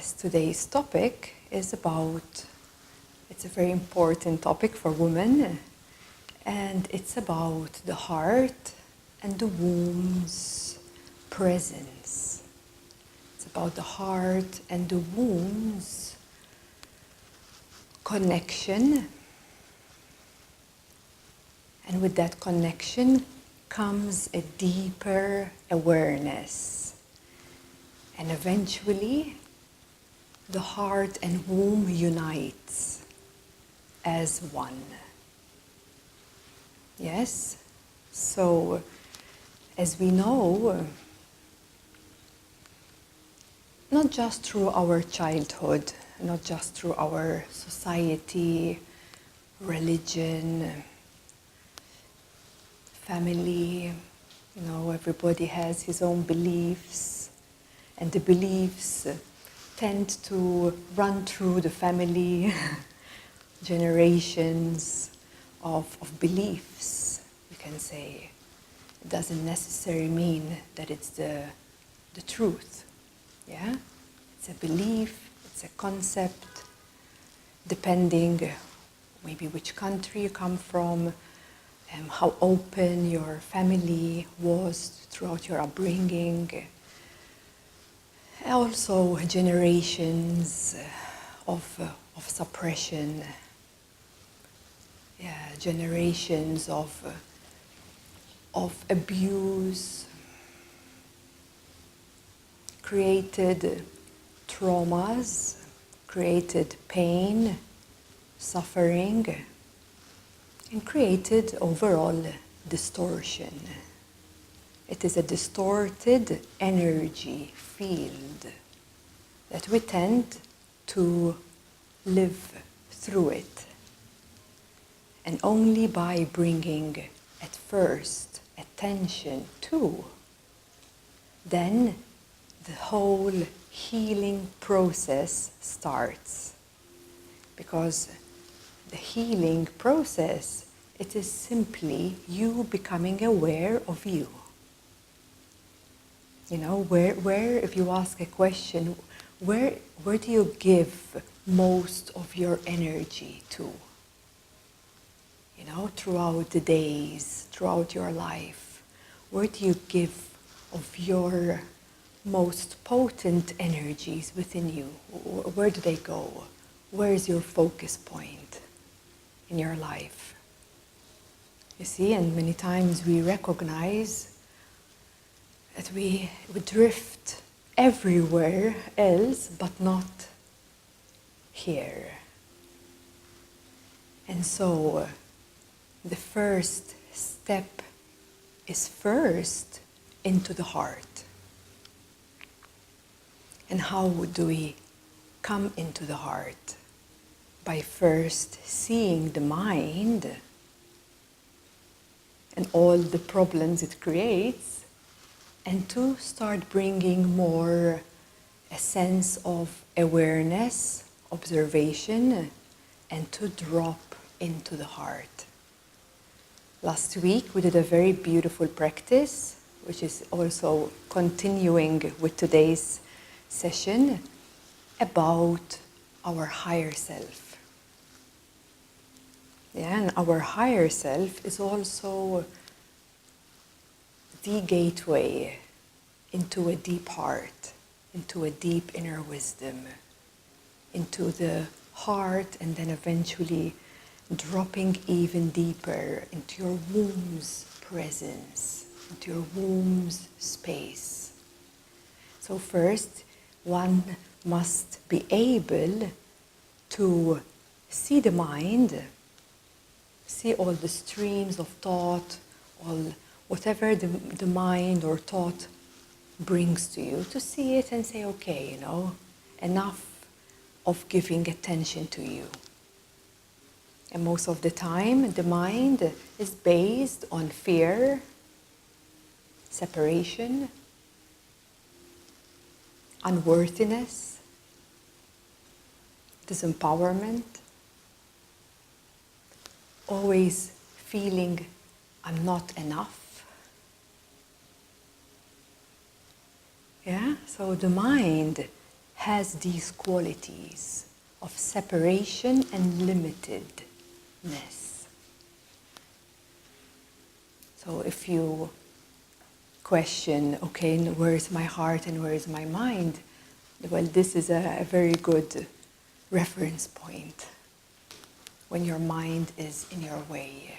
Yes, today's topic is it's a very important topic for women, and it's about the heart and the womb's presence. It's about the heart and the womb's connection, and with that connection comes a deeper awareness, and eventually the heart and womb unites as one. Yes? So, as we know, not just through our childhood, not just through our society, religion, family, everybody has his own beliefs, and the beliefs tend to run through the family generations of beliefs, you can say. It doesn't necessarily mean that it's the truth. Yeah? It's a belief, it's a concept, depending maybe which country you come from, how open your family was throughout your upbringing. Also generations of suppression, generations of abuse, created traumas, created pain, suffering, and created overall distortion. It is a distorted energy field that we tend to live through it. And only by bringing at first attention to, then the whole healing process starts. Because the healing process, it is simply you becoming aware of you. Where if you ask a question, where do you give most of your energy to? Throughout the days, throughout your life, where do you give of your most potent energies within you? Where do they go? Where is your focus point in your life? You see, and many times we recognize that we drift everywhere else, but not here. And so, the first step is first into the heart. And how do we come into the heart? By first seeing the mind and all the problems it creates, and to start bringing more a sense of awareness, observation, and to drop into the heart. Last week we did a very beautiful practice, which is also continuing with today's session, about our higher self. And our higher self is also the gateway into a deep heart, into a deep inner wisdom, into the heart, and then eventually dropping even deeper into your womb's presence, into your womb's space. So first, one must be able to see the mind, see all the streams of thought, whatever the mind or thought brings to you, to see it and say, okay, enough of giving attention to you. And most of the time, the mind is based on fear, separation, unworthiness, disempowerment, always feeling I'm not enough. So the mind has these qualities of separation and limitedness. So if you question, okay, where is my heart and where is my mind? Well, this is a very good reference point when your mind is in your way.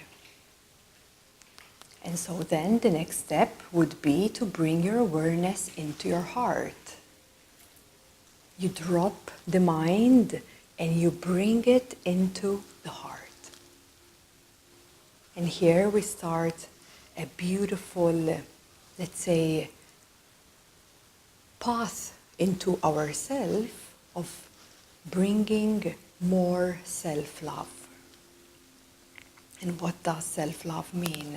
And so then the next step would be to bring your awareness into your heart. You drop the mind and you bring it into the heart. And here we start a beautiful, let's say, path into ourself of bringing more self-love. And what does self-love mean?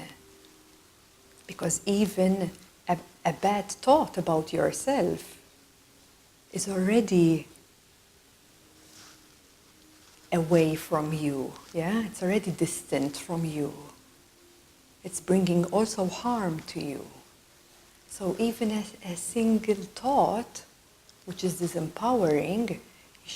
Because even a bad thought about yourself is already away from you, yeah? It's already distant from you. It's bringing also harm to you. So even a single thought, which is disempowering, you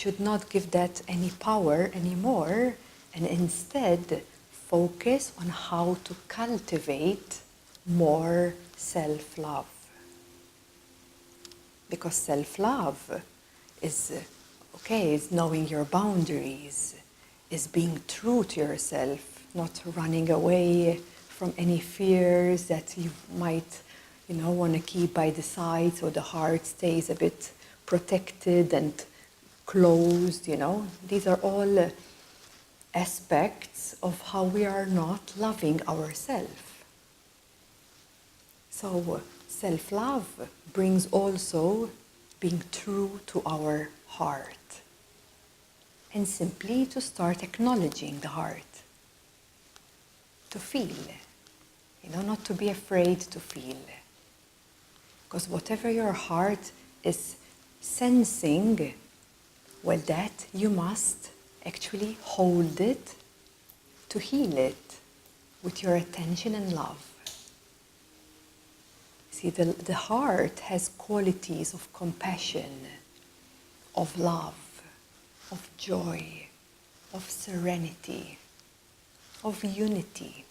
should not give that any power anymore, and instead focus on how to cultivate more self-love. Because self-love is knowing your boundaries, is being true to yourself, not running away from any fears that you might, want to keep by the side, so the heart stays a bit protected and closed, These are all aspects of how we are not loving ourselves. So self-love brings also being true to our heart. And simply to start acknowledging the heart. To feel. Not to be afraid to feel. Because whatever your heart is sensing, well, that you must actually hold it to heal it with your attention and love. See, the heart has qualities of compassion, of love, of joy, of serenity, of unity.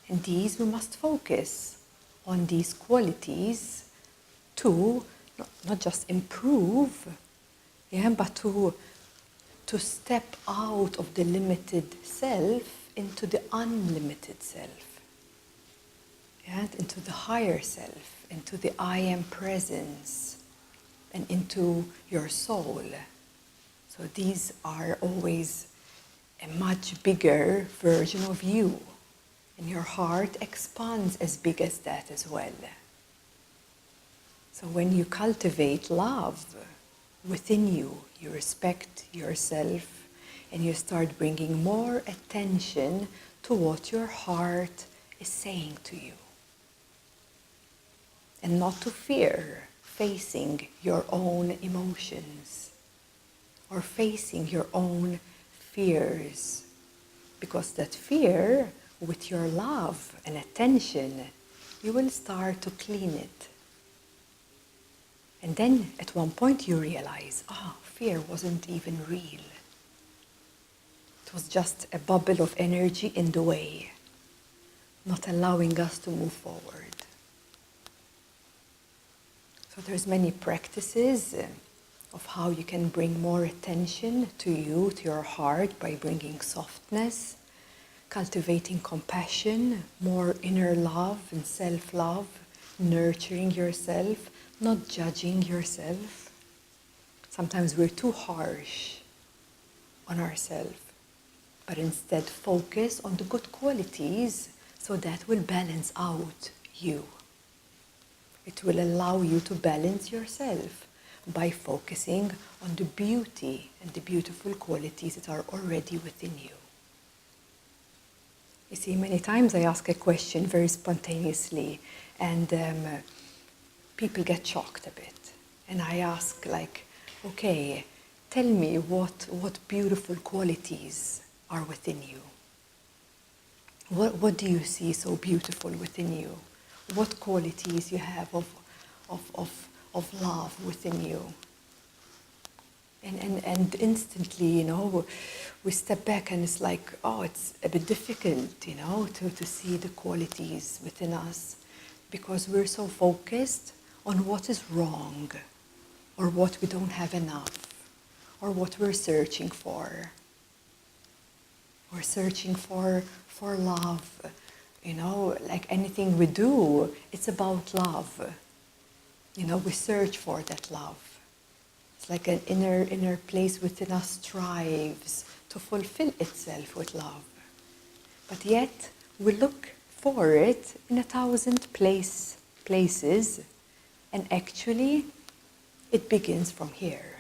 And these we must focus on these qualities to not just improve, but to step out of the limited self into the unlimited self. Into the higher self, into the I am presence, and into your soul. So these are always a much bigger version of you. And your heart expands as big as that as well. So when you cultivate love within you, you respect yourself, and you start bringing more attention to what your heart is saying to you. And not to fear facing your own emotions or facing your own fears. Because that fear, with your love and attention, you will start to clean it. And then at one point you realize, fear wasn't even real. It was just a bubble of energy in the way, not allowing us to move forward. So there's many practices of how you can bring more attention to you, to your heart, by bringing softness, cultivating compassion, more inner love and self-love, nurturing yourself, not judging yourself. Sometimes we're too harsh on ourselves, but instead focus on the good qualities, so that will balance out you. It will allow you to balance yourself by focusing on the beauty and the beautiful qualities that are already within you. You see, many times I ask a question very spontaneously, and people get shocked a bit. And I ask, okay, tell me what beautiful qualities are within you. What do you see so beautiful within you? What qualities you have of love within you. And instantly, you know, we step back and it's like, oh, it's a bit difficult, you know, to see the qualities within us because we're so focused on what is wrong or what we don't have enough or what we're searching for. We're searching for love, you know, like anything we do, it's about love. You know, we search for that love. It's like an inner place within us strives to fulfill itself with love. But yet, we look for it in 1,000 places, and actually, it begins from here.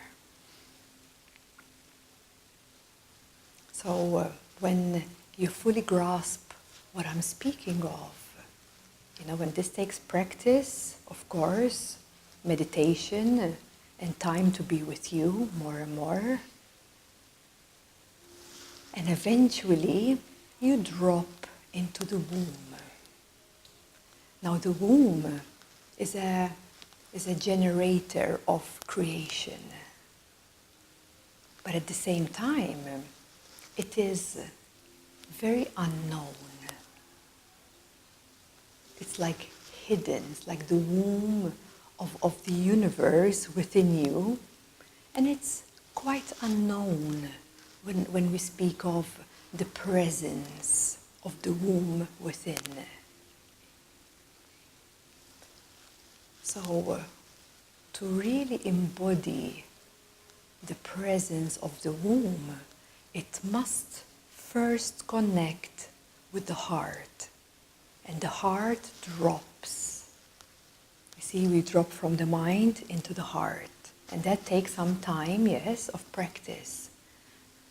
So, when you fully grasp what I'm speaking of, you know, when this takes practice, of course, meditation and time to be with you more and more, and eventually you drop into the womb. Now the womb is a generator of creation, but at the same time it is very unknown. It's like hidden, it's like the womb of the universe within you, and it's quite unknown when we speak of the presence of the womb within. So to really embody the presence of the womb, it must first connect with the heart, and the heart drops. You see, we drop from the mind into the heart, and that takes some time, yes, of practice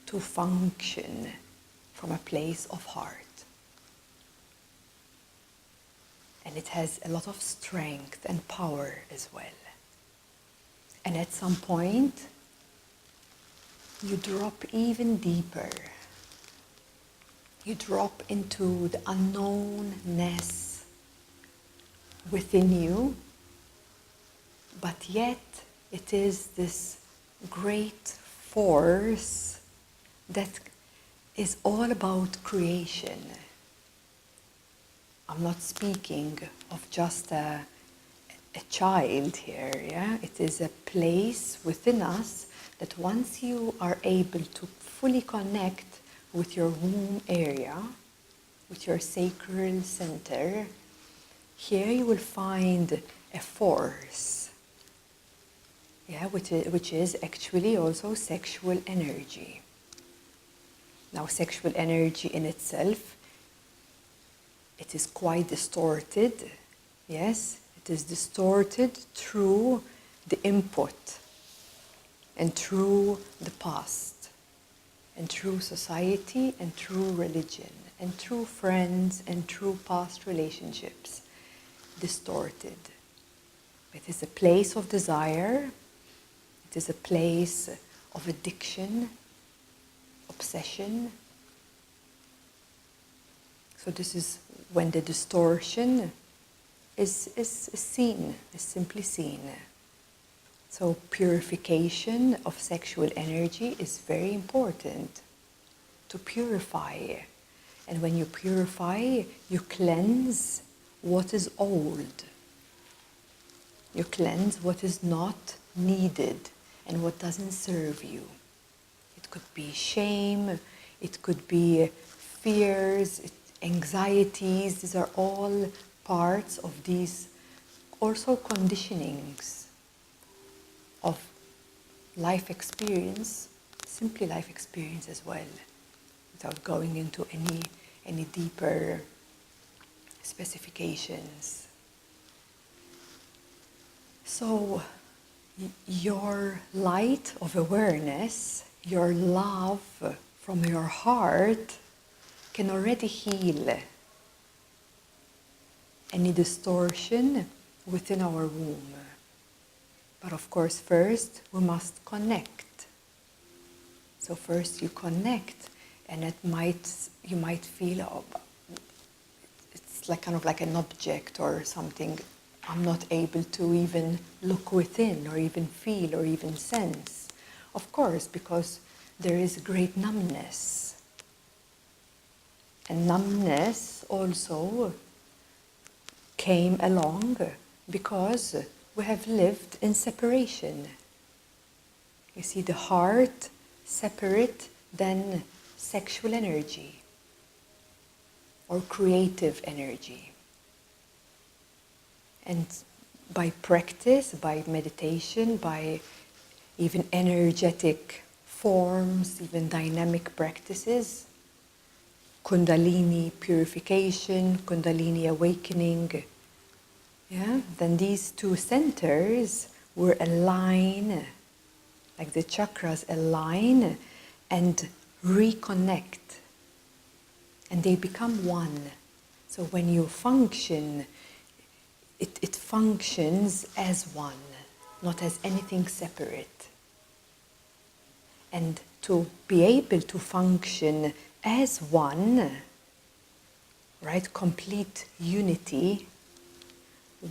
to function from a place of heart. And it has a lot of strength and power as well. And at some point, you drop even deeper. You drop into the unknownness within you, but yet it is this great force that is all about creation. I'm not speaking of just a child here, yeah? It is a place within us that once you are able to fully connect with your womb area, with your sacral center, here you will find a force, yeah, which is actually also sexual energy. Now, sexual energy in itself, it is quite distorted, yes? It is distorted through the input and through the past and through society and through religion and through friends and through past relationships. Distorted. It is a place of desire. It is a place of addiction, obsession. So this is when the distortion is seen, is simply seen. So purification of sexual energy is very important to purify. And when you purify, you cleanse what is old. You cleanse what is not needed and what doesn't serve you. It could be shame, it could be fears, anxieties. These are all parts of these also conditionings of life experience, simply life experience as well, without going into any deeper specifications. So your light of awareness, your love from your heart can already heal any distortion within our womb. But of course, first we must connect. So first you connect, and you might feel, oh, it's like kind of like an object or something I'm not able to even look within or even feel or even sense. Of course, because there is great numbness. And numbness also came along because we have lived in separation. You see, the heart separate than sexual energy or creative energy. And by practice, by meditation, by even energetic forms, even dynamic practices, Kundalini purification, Kundalini awakening, then these two centers were aligned, like the chakras align and reconnect, and they become one. So when you function, it functions as one, not as anything separate. And to be able to function as one, right, complete unity,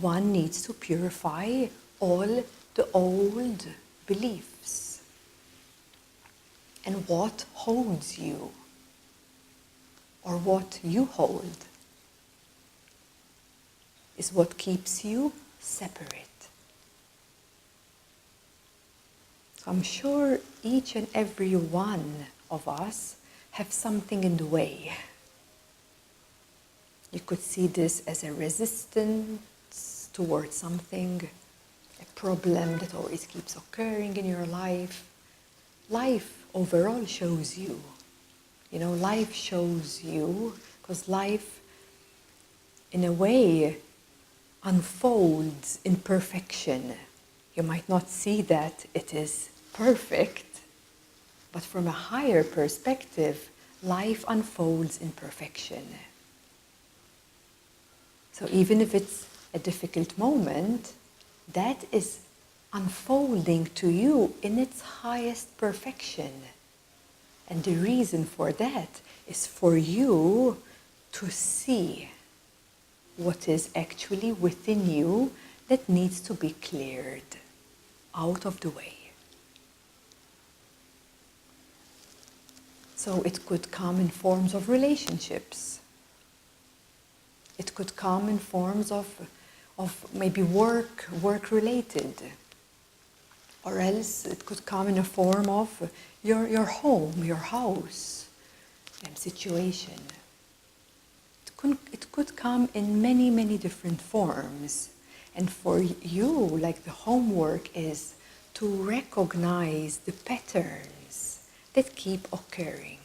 one needs to purify all the old beliefs. And what holds you, or what you hold, is what keeps you separate. So I'm sure each and every one of us have something in the way. You could see this as a resistance towards something, a problem that always keeps occurring in your life. Life overall shows you. Life shows you, because life, in a way, unfolds in perfection. You might not see that it is perfect, but from a higher perspective, life unfolds in perfection. So even if it's a difficult moment, that is unfolding to you in its highest perfection. And the reason for that is for you to see what is actually within you that needs to be cleared out of the way. So it could come in forms of relationships. It could come in forms of maybe work-related. Or else it could come in a form of your home, your house, situation. It could come in many, many different forms. And for you, like the homework is to recognize the patterns that keep occurring.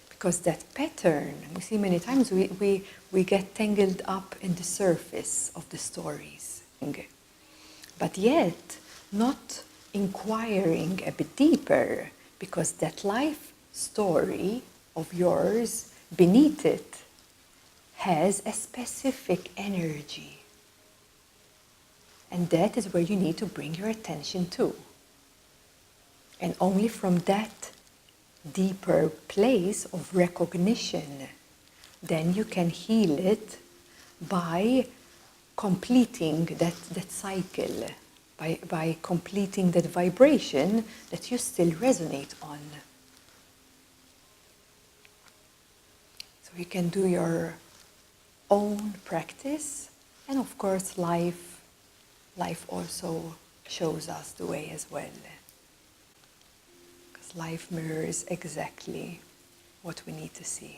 Because that pattern, we see many times, we get tangled up in the surface of the stories. But yet, not inquiring a bit deeper, because that life story of yours, beneath it, has a specific energy. And that is where you need to bring your attention to. And only from that deeper place of recognition, then you can heal it by completing that cycle, by completing that vibration that you still resonate on. So you can do your own practice, and of course life also shows us the way as well. Because life mirrors exactly what we need to see.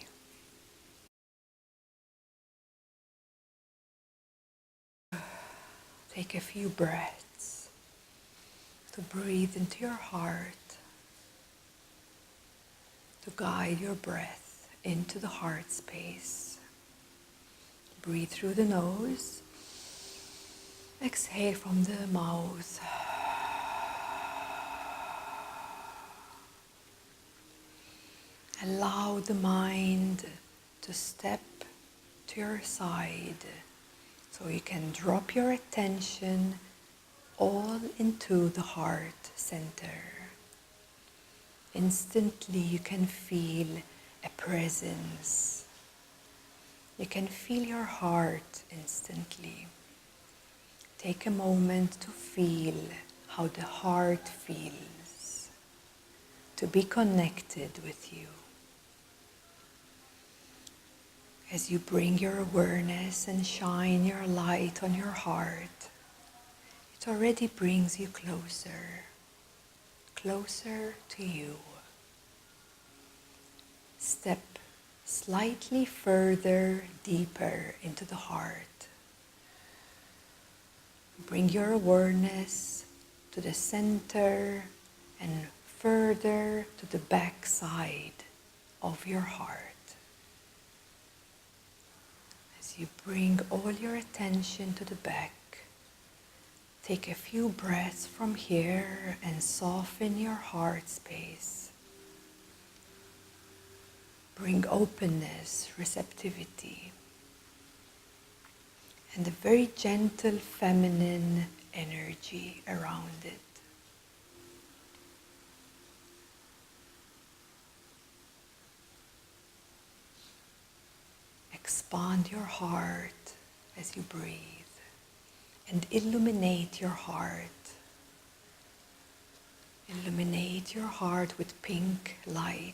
Take a few breaths to breathe into your heart, to guide your breath into the heart space. Breathe through the nose, exhale from the mouth. Allow the mind to step to your side, so you can drop your attention all into the heart center. Instantly you can feel a presence. You can feel your heart instantly. Take a moment to feel how the heart feels, to be connected with you. As you bring your awareness and shine your light on your heart, it already brings you closer, closer to you. Step slightly further, deeper into the heart. Bring your awareness to the center and further to the back side of your heart. As you bring all your attention to the back, take a few breaths from here and soften your heart space. Bring openness, receptivity, and a very gentle feminine energy around it. Expand your heart as you breathe and illuminate your heart. Illuminate your heart with pink light.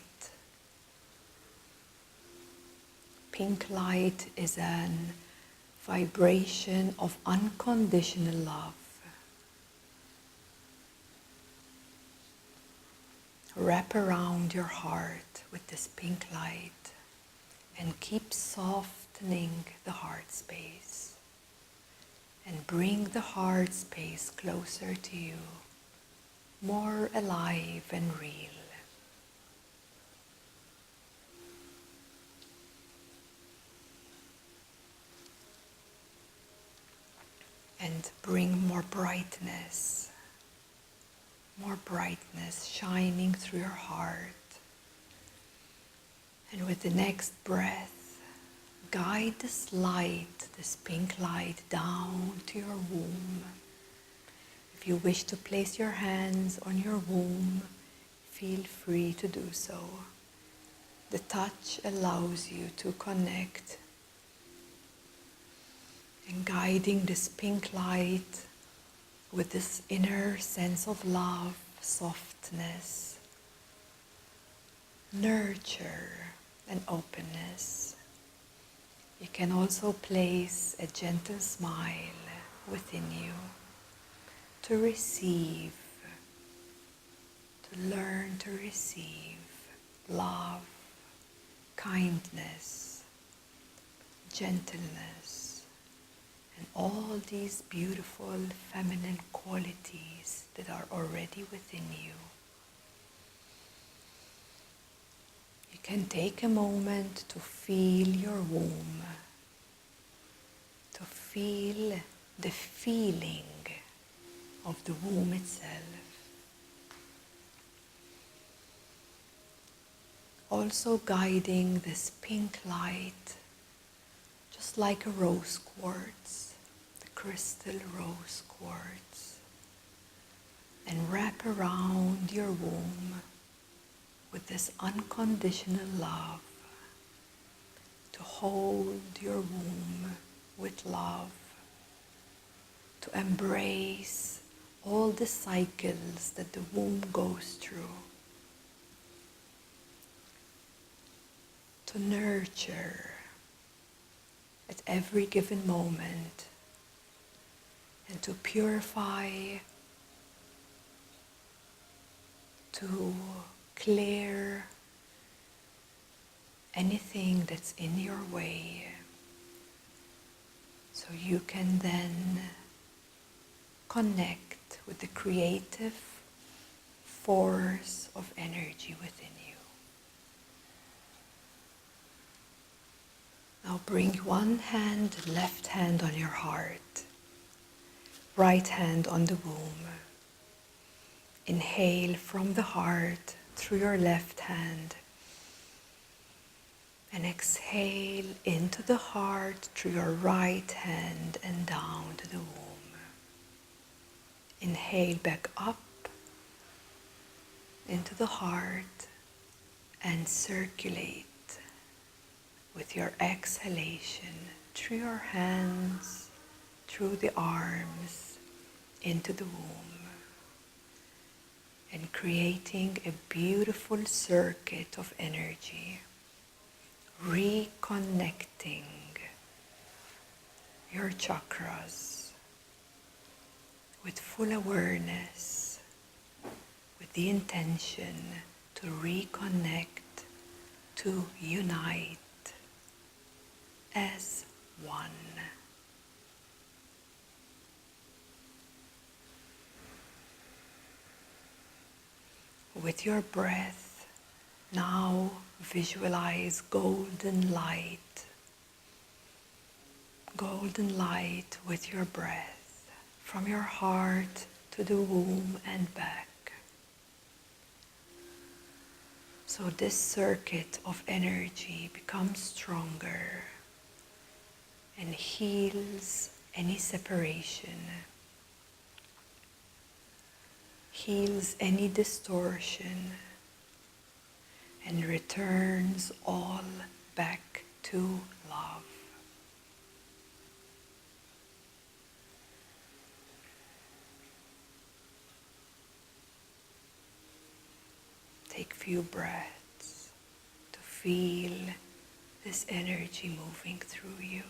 Pink light is a vibration of unconditional love. Wrap around your heart with this pink light and keep softening the heart space. And bring the heart space closer to you, more alive and real. And bring more brightness shining through your heart. And with the next breath, guide this light, this pink light, down to your womb. If you wish to place your hands on your womb, feel free to do so. The touch allows you to connect. And guiding this pink light with this inner sense of love, softness, nurture, and openness. You can also place a gentle smile within you to receive, to learn to receive love, kindness, gentleness, and all these beautiful feminine qualities that are already within you. You can take a moment to feel your womb, to feel the feeling of the womb itself. Also guiding this pink light, just like a rose quartz, the crystal rose quartz, and wrap around your womb with this unconditional love, to hold your womb with love, to embrace all the cycles that the womb goes through, to nurture at every given moment, and to purify, to clear anything that's in your way, so you can then connect with the creative force of energy within you. Now bring one hand, left hand on your heart, right hand on the womb. Inhale from the heart through your left hand, and exhale into the heart through your right hand and down to the womb. Inhale back up into the heart and circulate with your exhalation through your hands, through the arms, into the womb, and creating a beautiful circuit of energy, reconnecting your chakras with full awareness, with the intention to reconnect, to unite as one. With your breath, now visualize golden light with your breath, from your heart to the womb and back. So this circuit of energy becomes stronger and heals any separation, heals any distortion, and returns all back to love. Take few breaths to feel this energy moving through you.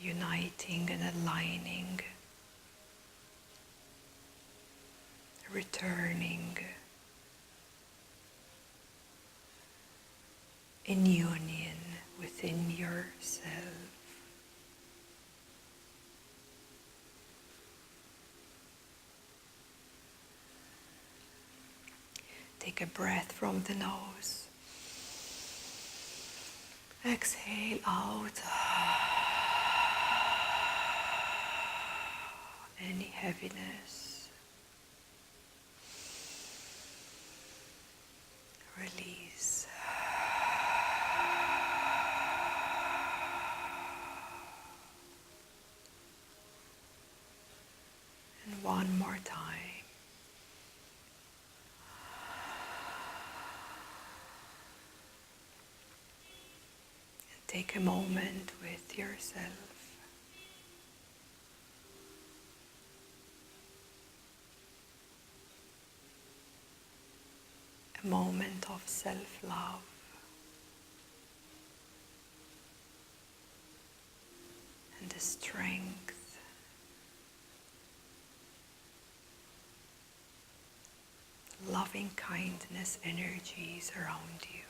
Uniting and aligning, returning in union within yourself. Take a breath from the nose. Exhale out any heaviness. Release. And one more time. Take a moment with yourself. A moment of self-love. And the strength, loving kindness energies around you.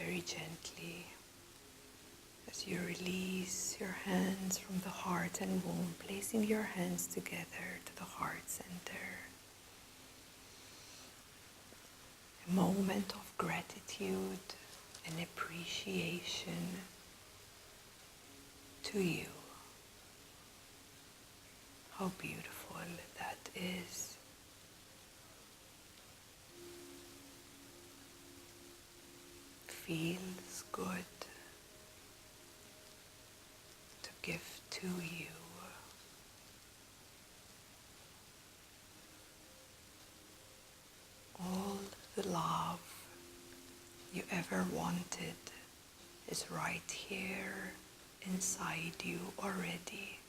Very gently, as you release your hands from the heart and womb, placing your hands together to the heart center. A moment of gratitude and appreciation to you. How beautiful that is. Feels good to give to you. All the love you ever wanted is right here inside you already.